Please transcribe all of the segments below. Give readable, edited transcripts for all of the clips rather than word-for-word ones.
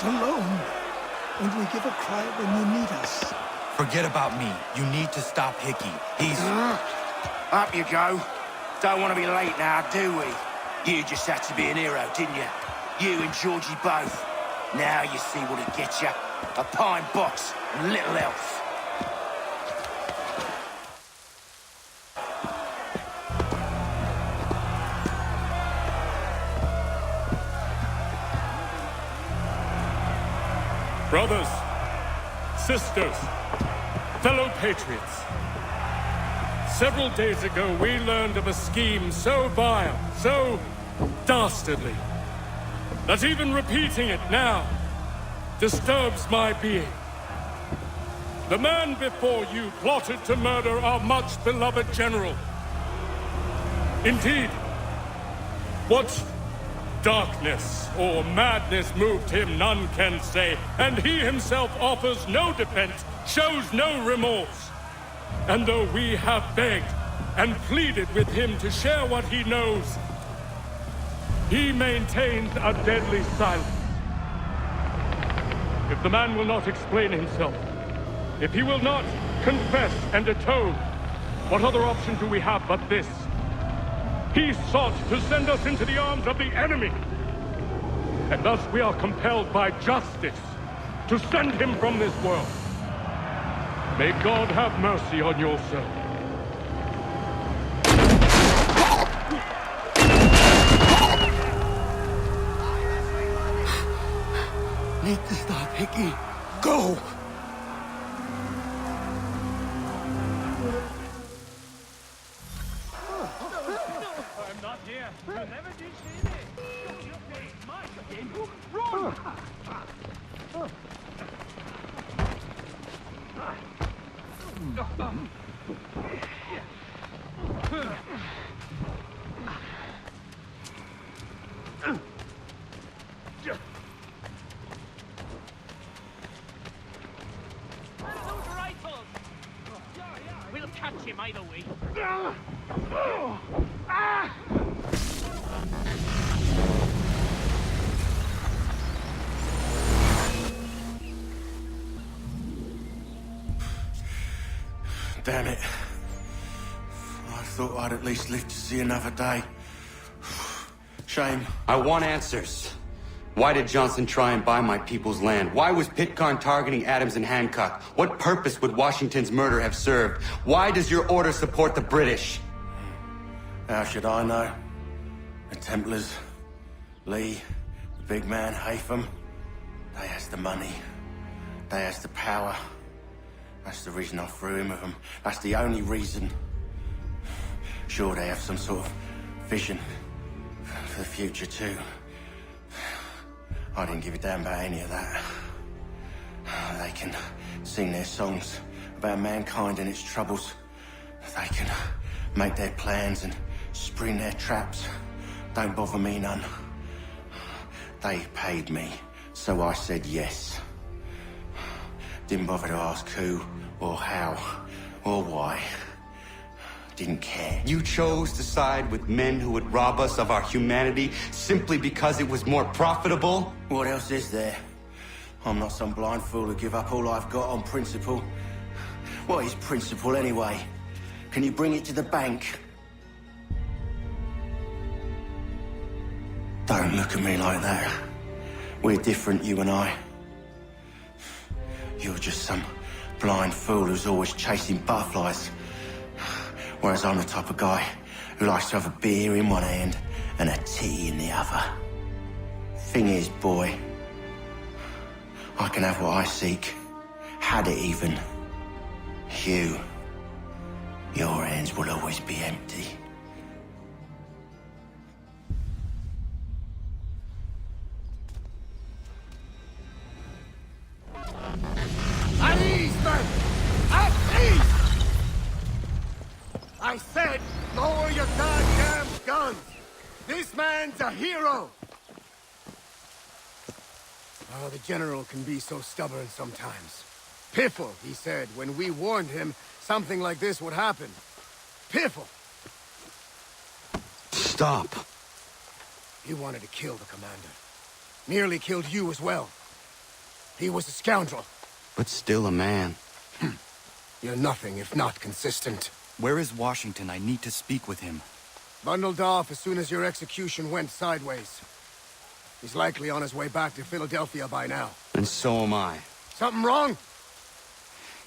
not alone. Only give a cry when you need us. Forget about me. You need to stop Hickey. He's... Up you go. Don't want to be late now, do we? You just had to be an hero, didn't you? You and Georgie both. Now you see what it gets you. A pine box and little else. Brothers, sisters, fellow patriots. Several days ago, we learned of a scheme so vile, so dastardly, that even repeating it now disturbs my being. The man before you plotted to murder our much-beloved general. Indeed, what darkness or madness moved him, none can say, and he himself offers no defense, shows no remorse. And though we have begged and pleaded with him to share what he knows, he maintains a deadly silence. If the man will not explain himself, if he will not confess and atone, what other option do we have but this? He sought to send us into the arms of the enemy. And thus we are compelled by justice to send him from this world. May God have mercy on your soul. Need to stop, Hickey. Go! I'm not here. You never did see me. Your face, mine again. Run! We'll catch him either way. Damn it. I thought I'd at least live to see another day. Shame. I want answers. Why did Johnson try and buy my people's land? Why was Pitcairn targeting Adams and Hancock? What purpose would Washington's murder have served? Why does your order support the British? How should I know? The Templars, Lee, the big man, Haytham, they has the money. They has the power. That's the reason I threw him with them. That's the only reason. Sure, they have some sort of vision for the future, too. I didn't give a damn about any of that. They can sing their songs about mankind and its troubles. They can make their plans and spring their traps. Don't bother me none. They paid me, so I said yes. Didn't bother to ask who, or how, or why. Didn't care. You chose to side with men who would rob us of our humanity simply because it was more profitable? What else is there? I'm not some blind fool who give up all I've got on principle. What is principle anyway? Can you bring it to the bank? Don't look at me like that. We're different, you and I. You're just some blind fool who's always chasing butterflies. Whereas I'm the type of guy who likes to have a beer in one hand and a tea in the other. Thing is, boy, I can have what I seek. Had it even. Your hands will always be empty. At ease, men! At ease! I said, lower your goddamn guns! This man's a hero! Oh, the General can be so stubborn sometimes. Piffle, he said, when we warned him something like this would happen. Piffle! Stop. He wanted to kill the commander. Nearly killed you as well. He was a scoundrel. But still a man. You're nothing if not consistent. Where is Washington? I need to speak with him. Bundled off as soon as your execution went sideways. He's likely on his way back to Philadelphia by now. And so am I. Something wrong?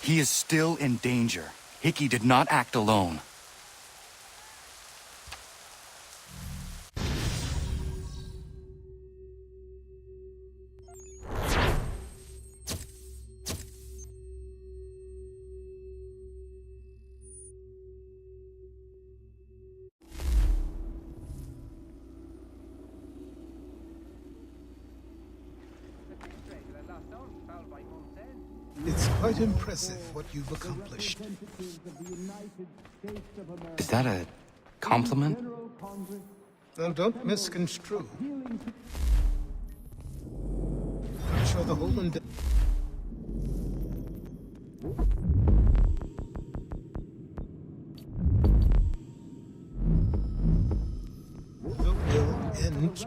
He is still in danger. Hickey did not act alone. It's quite impressive what you've accomplished. Is that a compliment? Well, don't misconstrue. I'm sure the whole will end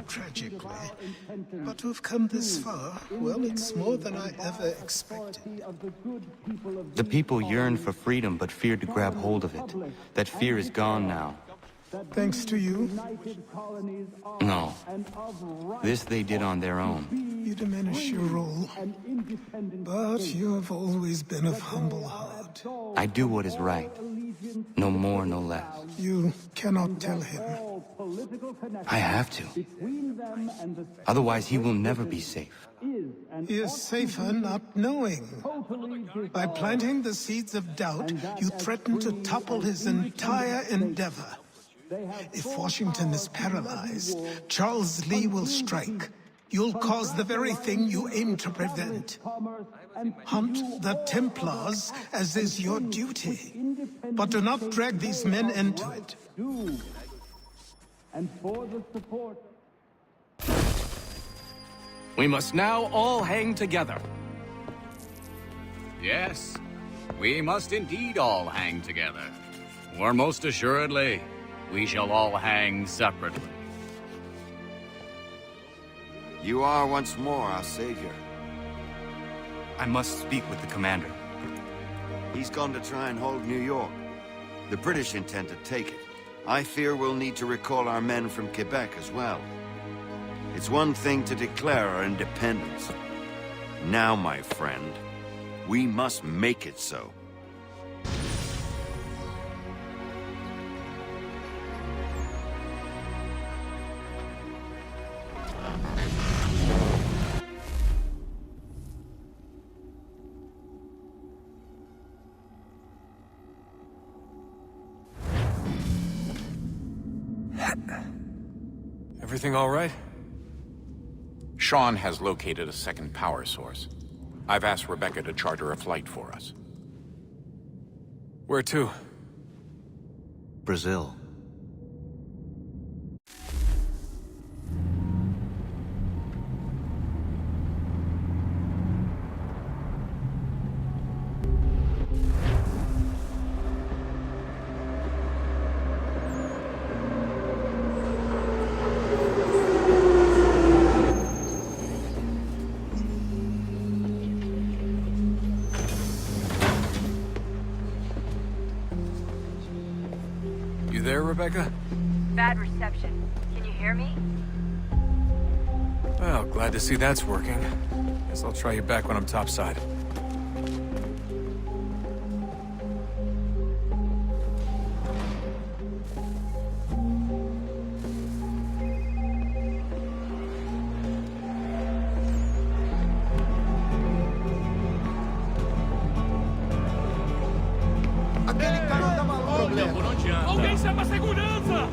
tragically. But to have come this far, well, it's more than I ever expected. The people yearn for freedom but feared to grab hold of it. That fear is gone now. Thanks to you, No. This they did on their own. you diminish your role. But you have always been of humble heart. I do what is right. No more, no less. You cannot tell him. I have to. Otherwise, he will never be safe. He is safer not knowing. By planting the seeds of doubt, you threaten to topple his entire endeavor. If Washington is paralyzed, Charles Lee will strike. You'll cause the very thing you aim to prevent. Hunt the Templars, as is your duty. But do not drag these men into it. And for the support. We must now all hang together. Yes, we must indeed all hang together. Or most assuredly, we shall all hang separately. You are once more our savior. I must speak with the commander. He's gone to try and hold New York. The British intend to take it. I fear we'll need to recall our men from Quebec as well. It's one thing to declare our independence. Now, my friend, we must make it so. Everything all right? Sean has located a second power source. I've asked Rebecca to charter a flight for us. Where to? Brazil. There, Rebecca? Bad reception. Can you hear me? Well, glad to see that's working. Guess I'll try you back when I'm topside. Alguém chama a segurança!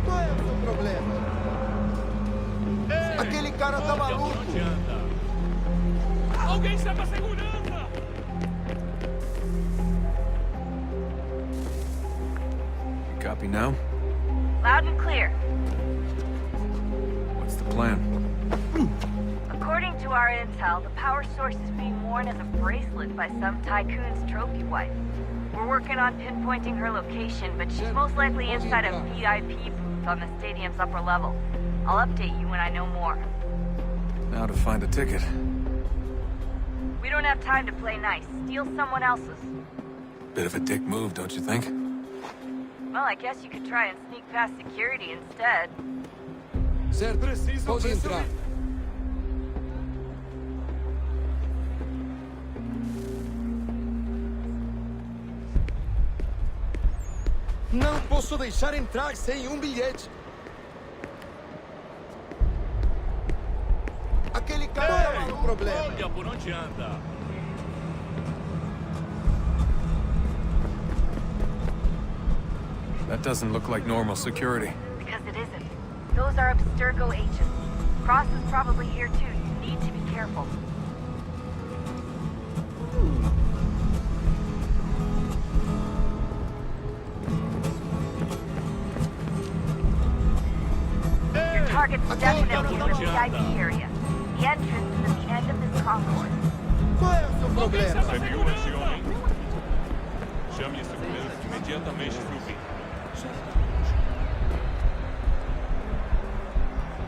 Qual é o seu problema? Aquele cara tá maluco! Alguém chama a segurança! You copy now? Loud and clear. What's the plan? According to our intel, the power source is being worn as a bracelet by some tycoon's trophy wife. We're working on pinpointing her location, but she's most likely inside a VIP booth on the stadium's upper level. I'll update you when I know more. Now to find a ticket. We don't have time to play nice. Steal someone else's. Bit of a dick move, don't you think? Well, I guess you could try and sneak past security instead. Certo, pode entrar. Não posso deixar entrar sem bilhete. Aquele cara é um problema. Olha por onde anda. That doesn't look like normal security. Because it isn't. Those are Abstergo agents. Cross is probably here too. You need to be careful. Your target's definitely in the VIP area. The entrance is at the end of this concourse. Qual é o seu problema? Você viu esse homem? Chame a segurança imediatamente para o fim.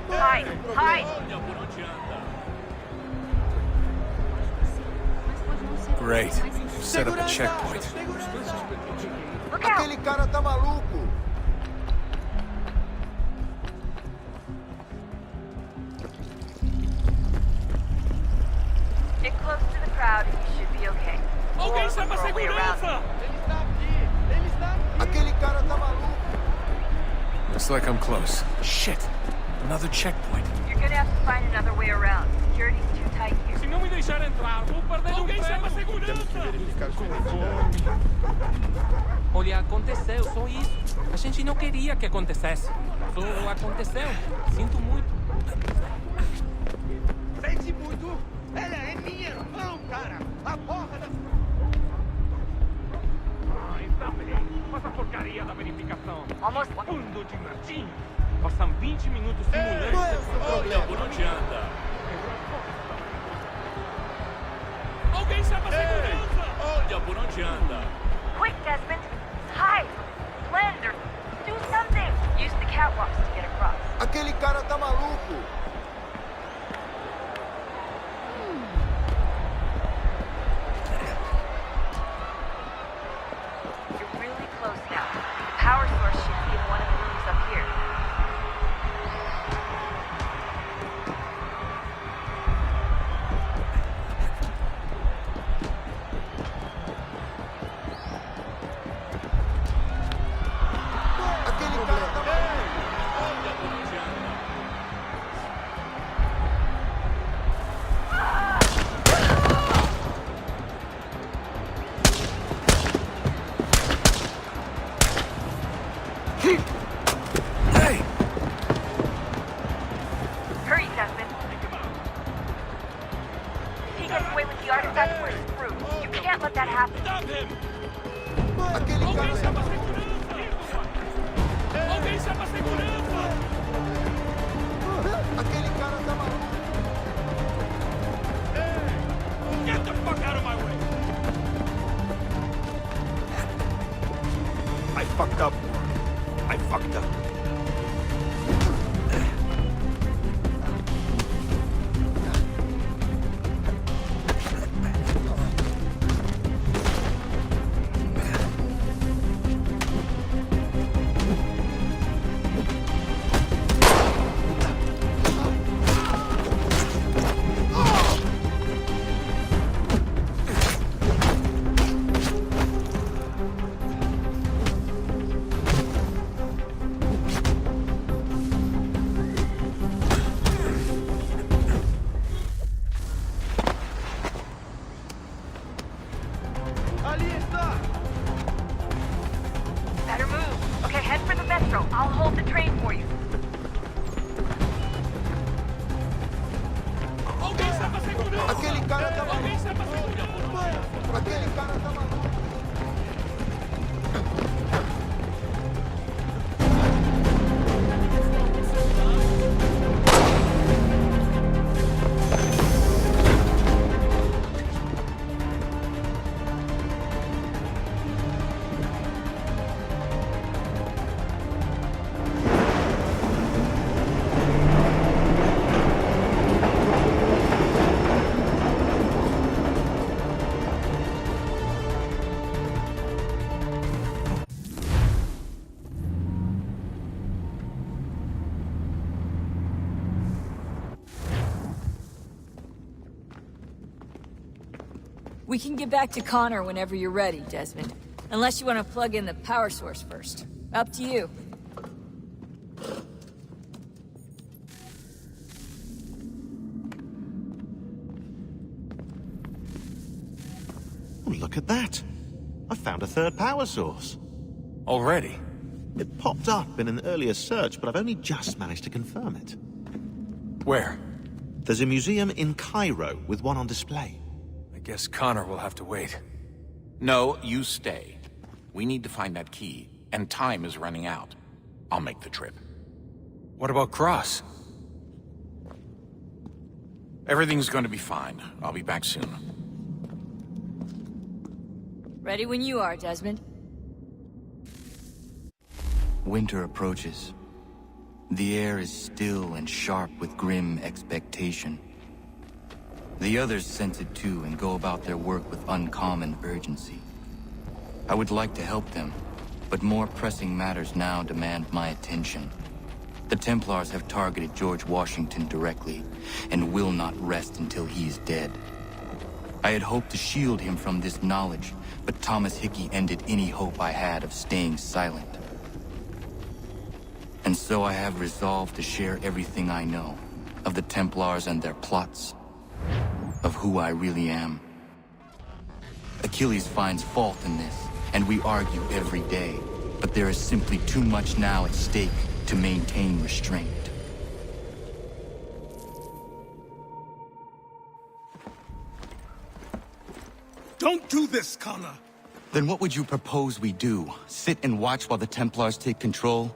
Hide! Hide! Olha por onde anda. Great. We've set up a checkpoint. Look out! Aquele cara tá maluco. Get close to the crowd and you should be okay. Alguém Or chama a we'll way around. segurança! Aquele cara tá maluco. Looks like I'm close. Shit. Another checkpoint. You're gonna have to find another way around. Security's too tight here. Se não me deixar entrar, vou perder alguém chama a segurança! Olha, aconteceu, só isso. A gente não queria que acontecesse. Só aconteceu. Sinto muito. Sente muito. Ela é minha irmã, cara. A porra da... Ah, está bem. Faz a porcaria da verificação. Almost. Bando de nerdinho. Passam 20 minutos simulando. qual é o seu problema? Olha por onde anda. Alguém chama a segurança! Olha por onde anda. Quick, Desmond. Hide. Blend or do something. Use the catwalks to get across. Aquele cara tá maluco. You're really close now. The power source should be in one of the rooms up here. Aquele cara tá maluco. Olha por onde anda. Hey! Hurry, Desmond. If he gets away with the artifact, we're screwed. You can't let that happen. Stop him! Aquele Alguém cara... chama a segurança! Alguém chama a segurança! Aquele cara tá maluco. Get the fuck out of my way! I fucked up. I fucked up. We can get back to Connor whenever you're ready, Desmond. Unless you want to plug in the power source first. Up to you. Oh, look at that. I found a third power source. Already? It popped up in an earlier search, but I've only just managed to confirm it. Where? There's a museum in Cairo with one on display. I guess Connor will have to wait. No, you stay. We need to find that key, and time is running out. I'll make the trip. What about Cross? Everything's going to be fine. I'll be back soon. Ready when you are, Desmond. Winter approaches. The air is still and sharp with grim expectation. The others sense it too and go about their work with uncommon urgency. I would like to help them, but more pressing matters now demand my attention. The Templars have targeted George Washington directly, and will not rest until he is dead. I had hoped to shield him from this knowledge, but Thomas Hickey ended any hope I had of staying silent. And so I have resolved to share everything I know, of the Templars and their plots, of who I really am. Achilles finds fault in this, and we argue every day, but there is simply too much now at stake to maintain restraint. Don't do this, Connor! Then what would you propose we do? Sit and watch while the Templars take control?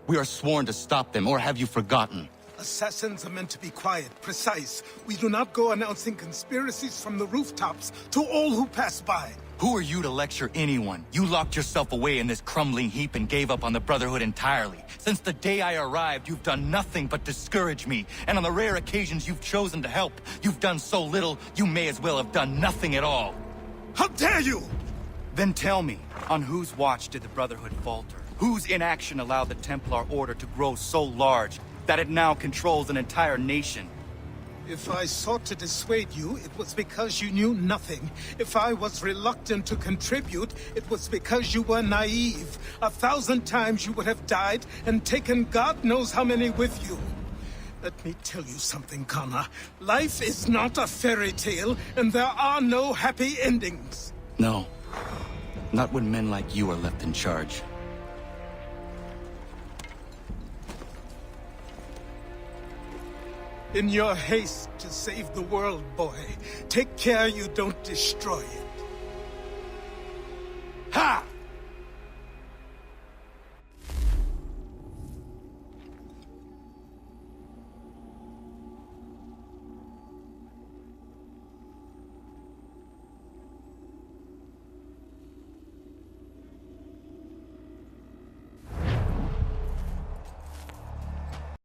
We are sworn to stop them, or have you forgotten? Assassins are meant to be quiet, precise. We do not go announcing conspiracies from the rooftops to all who pass by. Who are you to lecture anyone? You locked yourself away in this crumbling heap and gave up on the Brotherhood entirely. Since the day I arrived, you've done nothing but discourage me. And on the rare occasions you've chosen to help, you've done so little, you may as well have done nothing at all. How dare you! Then tell me, on whose watch did the Brotherhood falter? Whose inaction allowed the Templar Order to grow so large that it now controls an entire nation? If I sought to dissuade you, it was because you knew nothing. If I was reluctant to contribute, it was because you were naive. 1,000 times you would have died and taken God knows how many with you. Let me tell you something, Connor. Life is not a fairy tale, and there are no happy endings. No. Not when men like you are left in charge. In your haste to save the world, boy, take care you don't destroy it. Ha!